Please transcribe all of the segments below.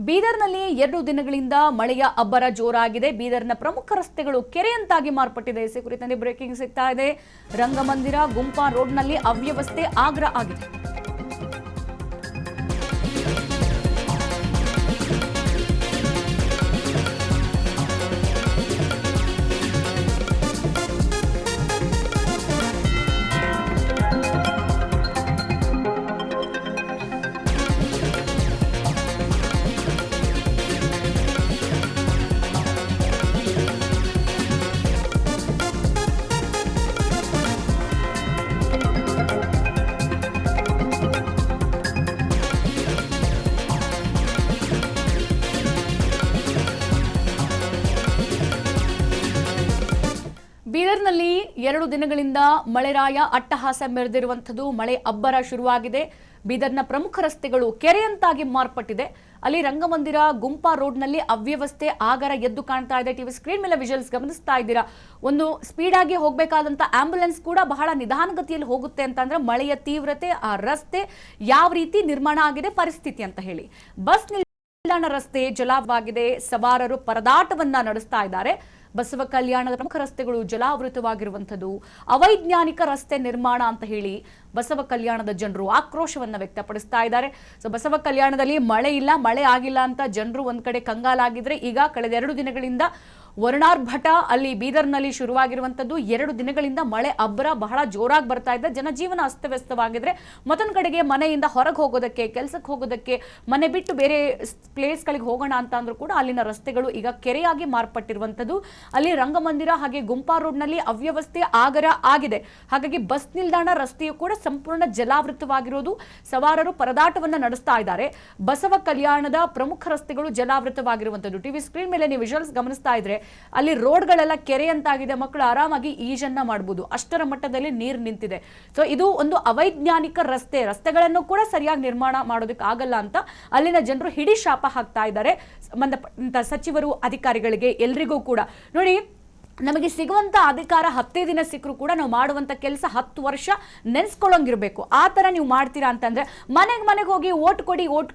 ಬೀದರ್ನಲ್ಲಿ 2 ದಿನಗಳಿಂದ ಮಳೆಯ ಅಬ್ಬರ ಜೋರಾಗಿದೆ. ಬೀದರ್ನ ಪ್ರಮುಖ ರಸ್ತೆಗಳು ಕೆರೆಯಂತಾಗಿ ಮಾರ್ಪಟ್ಟಿದೆ. ಈ ಕುರಿತಂತೆ ಬ್ರೇಕಿಂಗ್ ಸಿಗ್ತಾ ಇದೆ. ರಂಗಮಂದಿರ ಗುಂಪಾ ರೋಡ್ನಲ್ಲಿ ಅವ್ಯವಸ್ಥೆ ಆಗ್ರ ಆಗಿದೆ. ಬೀದರ್ನಲ್ಲಿ 2 ದಿನಗಳಿಂದ ಮಳೆರಾಯ ಅಟ್ಟಹಾಸ ಮೆರೆದಿರುವಂಥದ್ದು. ಮಳೆ ಅಬ್ಬರ ಶುರುವಾಗಿದೆ. ಬೀದರ್ನ ಪ್ರಮುಖ ರಸ್ತೆಗಳು ಕೆರೆಯಂತಾಗಿ ಮಾರ್ಪಟ್ಟಿದೆ. ಅಲ್ಲಿ ರಂಗಮಂದಿರ ಗುಂಪಾ ರೋಡ್ನಲ್ಲಿ ಅವ್ಯವಸ್ಥೆ ಆಗರ ಎದ್ದು ಕಾಣ್ತಾ ಇದೆ. ಟಿವಿ ಸ್ಕ್ರೀನ್ ಮೇಲೆ ವಿಜುವಲ್ಸ್ ಗಮನಿಸ್ತಾ ಇದ್ದೀರಾ. ಒಂದು ಸ್ಪೀಡ್ ಆಗಿ ಹೋಗಬೇಕಾದಂತ ಆಂಬ್ಯುಲೆನ್ಸ್ ಕೂಡ ಬಹಳ ನಿಧಾನಗತಿಯಲ್ಲಿ ಹೋಗುತ್ತೆ ಅಂತಂದ್ರೆ ಮಳೆಯ ತೀವ್ರತೆ, ಆ ರಸ್ತೆ ಯಾವ ರೀತಿ ನಿರ್ಮಾಣ ಆಗಿದೆ ಪರಿಸ್ಥಿತಿ ಅಂತ ಹೇಳಿ. ಬಸ್ ನಿಲ್ದಾಣ ರಸ್ತೆ ಜಲಾವೃತವಾಗಿದೆ. ಸವಾರರು ಪರದಾಟವನ್ನ ನಡೆಸ್ತಾ ಇದ್ದಾರೆ. ಬಸವ ಕಲ್ಯಾಣದ ಪ್ರಮುಖ ರಸ್ತೆಗಳು ಜಲಾವೃತವಾಗಿರುವಂಥದ್ದು, ಅವೈಜ್ಞಾನಿಕ ರಸ್ತೆ ನಿರ್ಮಾಣ ಅಂತ ಹೇಳಿ ಬಸವ ಕಲ್ಯಾಣದ ಜನರು ಆಕ್ರೋಶವನ್ನ ವ್ಯಕ್ತಪಡಿಸ್ತಾ ಇದ್ದಾರೆ. ಸೊ ಬಸವ ಕಲ್ಯಾಣದಲ್ಲಿ ಮಳೆ ಇಲ್ಲ, ಮಳೆ ಆಗಿಲ್ಲ ಅಂತ ಜನರು ಒಂದ್ ಕಡೆ ಕಂಗಾಲಾಗಿದ್ರೆ, ಈಗ ಕಳೆದ 2 ದಿನಗಳಿಂದ ವರುಣಾರ್ಭಟ ಅಲ್ಲಿ ಬೀದರ್ನಲ್ಲಿ ಶುರುವಾಗಿರುವಂಥದ್ದು. 2 ದಿನಗಳಿಂದ ಮಳೆ ಅಬ್ಬರ ಬಹಳ ಜೋರಾಗಿ ಬರ್ತಾ ಇದೆ. ಜನಜೀವನ ಅಸ್ತವ್ಯಸ್ತವಾಗಿದ್ರೆ ಮತ್ತೊಂದು ಕಡೆಗೆ ಮನೆಯಿಂದ ಹೊರಗೆ ಹೋಗೋದಕ್ಕೆ, ಕೆಲಸಕ್ಕೆ ಹೋಗೋದಕ್ಕೆ, ಮನೆ ಬಿಟ್ಟು ಬೇರೆ ಪ್ಲೇಸ್ಗಳಿಗೆ ಹೋಗೋಣ ಅಂತ ಅಂದ್ರೂ ಕೂಡ ಅಲ್ಲಿನ ರಸ್ತೆಗಳು ಈಗ ಕೆರೆಯಾಗಿ ಮಾರ್ಪಟ್ಟಿರುವಂಥದ್ದು. ಅಲ್ಲಿ ರಂಗಮಂದಿರ ಹಾಗೆ ಗುಂಪಾ ರೋಡ್ನಲ್ಲಿ ಅವ್ಯವಸ್ಥೆ ಆಗರ ಆಗಿದೆ. ಹಾಗಾಗಿ ಬಸ್ ನಿಲ್ದಾಣ ರಸ್ತೆಯು ಕೂಡ ಸಂಪೂರ್ಣ ಜಲಾವೃತವಾಗಿರೋದು. ಸವಾರರು ಪರದಾಟವನ್ನ ನಡೆಸ್ತಾ ಇದ್ದಾರೆ. ಬಸವ ಕಲ್ಯಾಣದ ಪ್ರಮುಖ ರಸ್ತೆಗಳು ಜಲಾವೃತವಾಗಿರುವಂಥದ್ದು. ಟಿವಿ ಸ್ಕ್ರೀನ್ ಮೇಲೆ ನೀವು ವಿಜುವಲ್ಸ್ ಗಮನಿಸ್ತಾ ಇದ್ರೆ ಅಲ್ಲಿ ರೋಡ್ಗಳೆಲ್ಲ ಕೆರೆ ಅಂತಾಗಿದೆ. ಮಕ್ಕಳು ಆರಾಮಾಗಿ ಈಜನ್ನ ಮಾಡಬಹುದು, ಅಷ್ಟರ ಮಟ್ಟದಲ್ಲಿ ನೀರು ನಿಂತಿದೆ. ಸೊ ಇದು ಒಂದು ಅವೈಜ್ಞಾನಿಕ ರಸ್ತೆಗಳನ್ನು ಕೂಡ ಸರಿಯಾಗಿ ನಿರ್ಮಾಣ ಮಾಡೋದಕ್ಕೆ ಆಗಲ್ಲ ಅಂತ ಅಲ್ಲಿನ ಜನರು ಹಿಡಿ ಶಾಪ ಹಾಕ್ತಾ ಇದ್ದಾರೆ ಸಂಬಂಧಪಟ್ಟ ಸಚಿವರು, ಅಧಿಕಾರಿಗಳಿಗೆ, ಎಲ್ರಿಗೂ ಕೂಡ. ನೋಡಿ, ನಮಗೆ ಸಿಗುವಂತ ಅಧಿಕಾರ 10 ದಿನ ಸಿಕ್ಕರೂ ಕೂಡ ನಾವು ಮಾಡುವಂತ ಕೆಲಸ 10 ವರ್ಷ ನೆನ್ಸ್ಕೊಳ್ಳೋಂಗಿರ್ಬೇಕು. ಆ ತರ ನೀವು ಮಾಡ್ತೀರಾ ಅಂತಂದ್ರೆ ಮನೆಗೆ ಹೋಗಿ ಓಟ್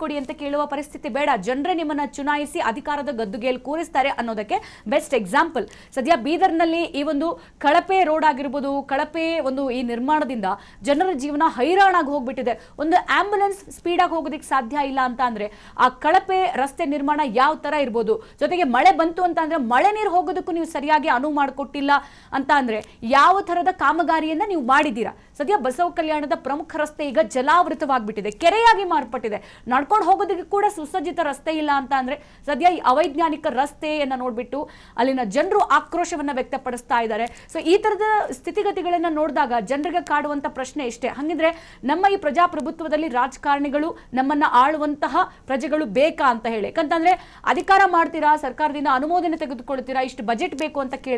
ಕೊಡಿ ಅಂತ ಕೇಳುವ ಪರಿಸ್ಥಿತಿ ಬೇಡ. ಜನರೇ ನಿಮ್ಮನ್ನ ಚುನಾಯಿಸಿ ಅಧಿಕಾರದ ಗದ್ದುಗೆಯಲ್ಲಿ ಕೂರಿಸ್ತಾರೆ ಅನ್ನೋದಕ್ಕೆ ಬೆಸ್ಟ್ ಎಕ್ಸಾಂಪಲ್. ಸದ್ಯ ಬೀದರ್ನಲ್ಲಿ ಈ ಒಂದು ಕಳಪೆ ರೋಡ್ ಆಗಿರ್ಬೋದು, ಕಳಪೆ ಒಂದು ಈ ನಿರ್ಮಾಣದಿಂದ ಜನರ ಜೀವನ ಹೈರಾಣಾಗಿ ಹೋಗ್ಬಿಟ್ಟಿದೆ. ಒಂದು ಆಂಬ್ಯುಲೆನ್ಸ್ ಸ್ಪೀಡ್ ಆಗಿ ಹೋಗೋದಕ್ಕೆ ಸಾಧ್ಯ ಇಲ್ಲ ಅಂತ ಅಂದ್ರೆ ಆ ಕಳಪೆ ರಸ್ತೆ ನಿರ್ಮಾಣ ಯಾವ ತರ ಇರ್ಬೋದು. ಜೊತೆಗೆ ಮಳೆ ಬಂತು ಅಂತ ಅಂದ್ರೆ ಮಳೆ ನೀರು ಹೋಗೋದಕ್ಕೂ ನೀವು ಸರಿಯಾಗಿ ಮಾಡಿಕೊಟ್ಟಿಲ್ಲ ಅಂತ ಅಂದ್ರೆ ಯಾವ ತರದ ಕಾಮಗಾರಿಯನ್ನ ನೀವು ಮಾಡಿದ್ದೀರಾ? ಸದ್ಯ ಬಸವ ಕಲ್ಯಾಣದ ಪ್ರಮುಖ ರಸ್ತೆ ಈಗ ಜಲಾವೃತವಾಗ್ಬಿಟ್ಟಿದೆ, ಕೆರೆಯಾಗಿ ಮಾರ್ಪಟ್ಟಿದೆ. ನಡ್ಕೊಂಡು ಹೋಗೋದಕ್ಕೆ ಕೂಡ ಸುಸಜ್ಜಿತ ರಸ್ತೆ ಇಲ್ಲ ಅಂತ ಅಂದ್ರೆ ಸದ್ಯ ಈ ಅವೈಜ್ಞಾನಿಕ ರಸ್ತೆಯನ್ನ ನೋಡ್ಬಿಟ್ಟು ಅಲ್ಲಿನ ಜನರು ಆಕ್ರೋಶವನ್ನ ವ್ಯಕ್ತಪಡಿಸ್ತಾ ಇದ್ದಾರೆ. ಸೊ ಈ ತರದ ಸ್ಥಿತಿಗತಿಗಳನ್ನ ನೋಡಿದಾಗ ಜನರಿಗೆ ಕಾಡುವಂತ ಪ್ರಶ್ನೆ ಇಷ್ಟೇ, ಹಂಗಿದ್ರೆ ನಮ್ಮ ಈ ಪ್ರಜಾಪ್ರಭುತ್ವದಲ್ಲಿ ರಾಜಕಾರಣಿಗಳು ನಮ್ಮನ್ನ ಆಳುವಂತಹ ಪ್ರಜೆಗಳು ಬೇಕಾ ಅಂತ ಹೇಳಿ. ಯಾಕಂತಂದ್ರೆ ಅಧಿಕಾರ ಮಾಡ್ತೀರಾ, ಸರ್ಕಾರದಿಂದ ಅನುಮೋದನೆ ತೆಗೆದುಕೊಳ್ತೀರಾ, ಇಷ್ಟು ಬಜೆಟ್ ಬೇಕು ಅಂತ ಕೇಳ್ತೀರಾ,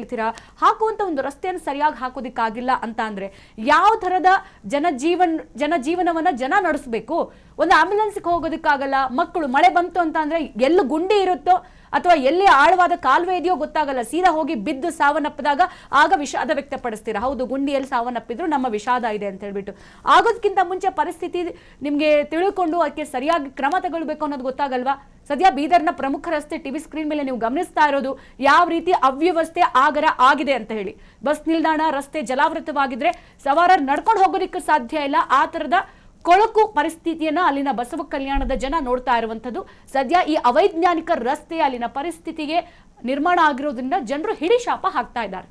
ಹಾಕುವಂತ ಒಂದು ರಸ್ತೆಯನ್ನು ಸರಿಯಾಗಿ ಹಾಕೋದಿಕ್ಕಾಗಿಲ್ಲ ಅಂತ ಅಂದ್ರೆ ಯಾವ ತರದ ಜನಜೀವನವನ್ನ ಜನ ನಡೆಸಬೇಕು? ಒಂದು ಆಂಬ್ಯುಲೆನ್ಸ್ಗೆ ಹೋಗೋದಕ್ಕಾಗಲ್ಲ. ಮಕ್ಕಳು ಮಳೆ ಬಂತು ಅಂತ ಅಂದ್ರೆ ಎಲ್ಲಿ ಗುಂಡಿ ಇರುತ್ತೋ ಅಥವಾ ಎಲ್ಲಿ ಆಳವಾದ ಕಾಲುವೆ ಇದೆಯೋ ಗೊತ್ತಾಗಲ್ಲ, ಸೀದಾ ಹೋಗಿ ಬಿದ್ದು ಸಾವನ್ನಪ್ಪಿದಾಗ ಆಗ ವಿಷಾದ ವ್ಯಕ್ತಪಡಿಸ್ತೀರಾ. ಹೌದು, ಗುಂಡಿಯಲ್ಲಿ ಸಾವನ್ನಪ್ಪಿದ್ರು ನಮ್ಮ ವಿಷಾದ ಇದೆ ಅಂತ ಹೇಳ್ಬಿಟ್ಟು. ಆಗೋದಕ್ಕಿಂತ ಮುಂಚೆ ಪರಿಸ್ಥಿತಿ ನಿಮ್ಗೆ ತಿಳ್ಕೊಂಡು ಅದಕ್ಕೆ ಸರಿಯಾಗಿ ಕ್ರಮ ತಗೊಳ್ಬೇಕು ಅನ್ನೋದು ಗೊತ್ತಾಗಲ್ವಾ? ಸದ್ಯ ಬೀದರ್ನ ಪ್ರಮುಖ ರಸ್ತೆ ಟಿವಿ ಸ್ಕ್ರೀನ್ ಮೇಲೆ ನೀವು ಗಮನಿಸ್ತಾ ಇರೋದು ಯಾವ ರೀತಿ ಅವ್ಯವಸ್ಥೆ ಆಗರ ಆಗಿದೆ ಅಂತ ಹೇಳಿ. ಬಸ್ ನಿಲ್ದಾಣ ರಸ್ತೆ ಜಲಾವೃತವಾಗಿದ್ರೆ ಸವಾರರು ನಡ್ಕೊಂಡು ಹೋಗೋದಕ್ಕೆ ಸಾಧ್ಯ ಇಲ್ಲ. ಆ ತರದ ಕೊಳಕು ಪರಿಸ್ಥಿತಿಯನ್ನ ಅಲ್ಲಿನ ಬಸವ ಕಲ್ಯಾಣದ ಜನ ನೋಡ್ತಾ ಇರುವಂತದ್ದು. ಸದ್ಯ ಈ ಅವೈಜ್ಞಾನಿಕ ರಸ್ತೆ ಅಲ್ಲಿನ ಪರಿಸ್ಥಿತಿಗೆ ನಿರ್ಮಾಣ ಆಗಿರೋದ್ರಿಂದ ಜನರು ಹಿಡಿ ಶಾಪ ಹಾಕ್ತಾ ಇದ್ದಾರೆ.